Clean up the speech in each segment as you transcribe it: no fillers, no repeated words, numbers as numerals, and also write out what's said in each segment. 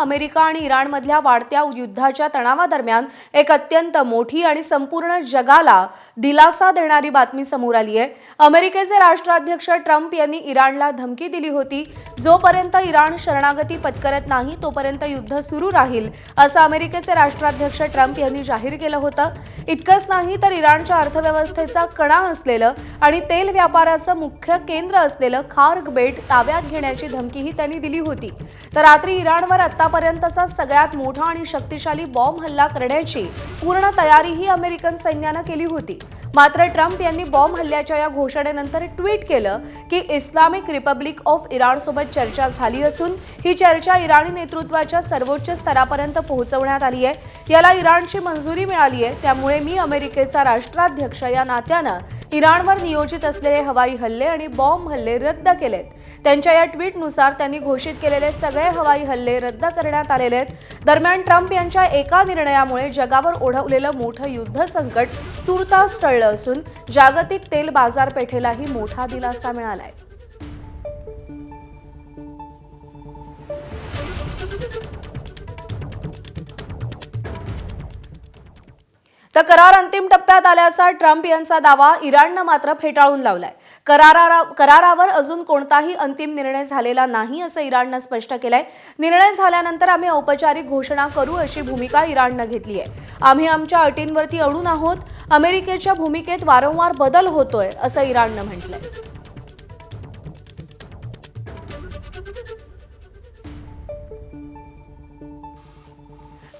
America आणि इराणमधल्या वाढत्या युद्धाच्या तणावादरम्यान एक अत्यंत मोठी आणि संपूर्ण जगाला दिलासा देणारी बातमी समोर आली आहे। अमेरिकेचे राष्ट्राध्यक्ष ट्रम्प यांनी इराणला धमकी दिली होती, जोपर्यंत इराण शरणागती पत्करत नाही तोपर्यंत युद्ध सुरू राहील असं अमेरिकेचे राष्ट्राध्यक्ष ट्रम्प यांनी जाहीर केलं होतं। इतकंच नाही तर इराणच्या अर्थव्यवस्थेचा कणा असलेलं आणि तेल व्यापाराचं मुख्य केंद्र असलेलं खार्ग बेट ताब्यात घेण्याची धमकीही त्यांनी दिली होती। तर रात्री इराणवर आतापर्यंतचा सगळ्यात मोठा आणि शक्तिशाली बॉम्ब हल्ला करण्याची पूर्ण तयारीही अमेरिकन सैन्यानं केली होती। मात्र ट्रम्प यांनी बॉम्ब हल्ल्याच्या या घोषणेनंतर ट्विट केलं की इस्लामिक रिपब्लिक ऑफ इराण सोबत चर्चा झाली असून ही चर्चा इराणी नेतृत्वाच्या सर्वोच्च स्तरापर्यंत पोहोचवण्यात आली आहे। याला इराणची मंजुरी मिळाली आहे, त्यामुळे मी अमेरिकेचा राष्ट्राध्यक्ष या नात्यानं इराणवर नियोजित असलेले हवाई हल्ले आणि बॉम्ब हल्ले रद्द केलेत। त्यांच्या या ट्विटनुसार त्यांनी घोषित केलेले सगळे हवाई हल्ले रद्द करण्यात आलेले आहेत। दरम्यान ट्रम्प यांच्या एका निर्णयामुळे जगावर ओढवलेलं मोठं युद्ध संकट तुर्तास टळलं असून जागतिक तेल बाजारपेठेलाही मोठा दिलासा मिळालाय। तर करार अंतिम टप्प्यात आल्याचा ट्रम्प यांचा दावा इराणनं मात्र फेटाळून लावलाय। करारावर अजून कोणताही अंतिम निर्णय झालेला नाही असं इराणनं स्पष्ट केलंय। निर्णय झाल्यानंतर आम्ही औपचारिक घोषणा करू अशी भूमिका इराणनं घेतली आहे। आम्ही आमच्या अटींवरती अडून आहोत। अमेरिकेच्या भूमिकेत वारंवार बदल होतोय असं इराणनं म्हटलंय।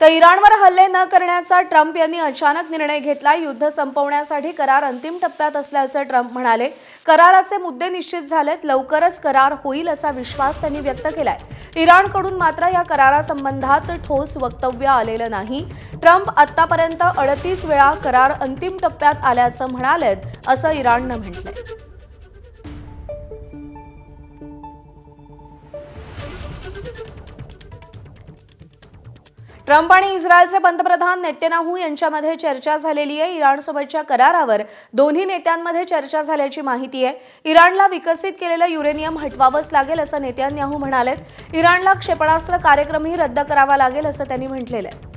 तर इराणवर हल्ले न करण्याचा ट्रम्प यांनी अचानक निर्णय घेतला। युद्ध संपवण्यासाठी करार अंतिम टप्प्यात असल्याचं ट्रम्प म्हणाले। कराराचे मुद्दे निश्चित झालेत, लवकरच करार होईल असा विश्वास त्यांनी व्यक्त केलाय। इराणकडून मात्र या करारासंबंधात ठोस वक्तव्य आलेलं नाही। ट्रम्प आतापर्यंत 38 वेळा करार अंतिम टप्प्यात आल्याचं म्हणालेत असं इराणनं म्हटलंय। ट्रम्प आणि इस्रायलचे पंतप्रधान नेतन्याहू यांच्यामध्ये चर्चा झालेली आहे। इराणसोबतच्या करारावर दोन्ही नेत्यांमध्ये चर्चा झाल्याची माहिती आहे। इराणला विकसित केलेलं युरेनियम हटवावंच लागेल असं नेतन्याहू म्हणालेत। इराणला क्षेपणास्त्र कार्यक्रमही रद्द करावा लागेल असं त्यांनी म्हटलेलं आहे।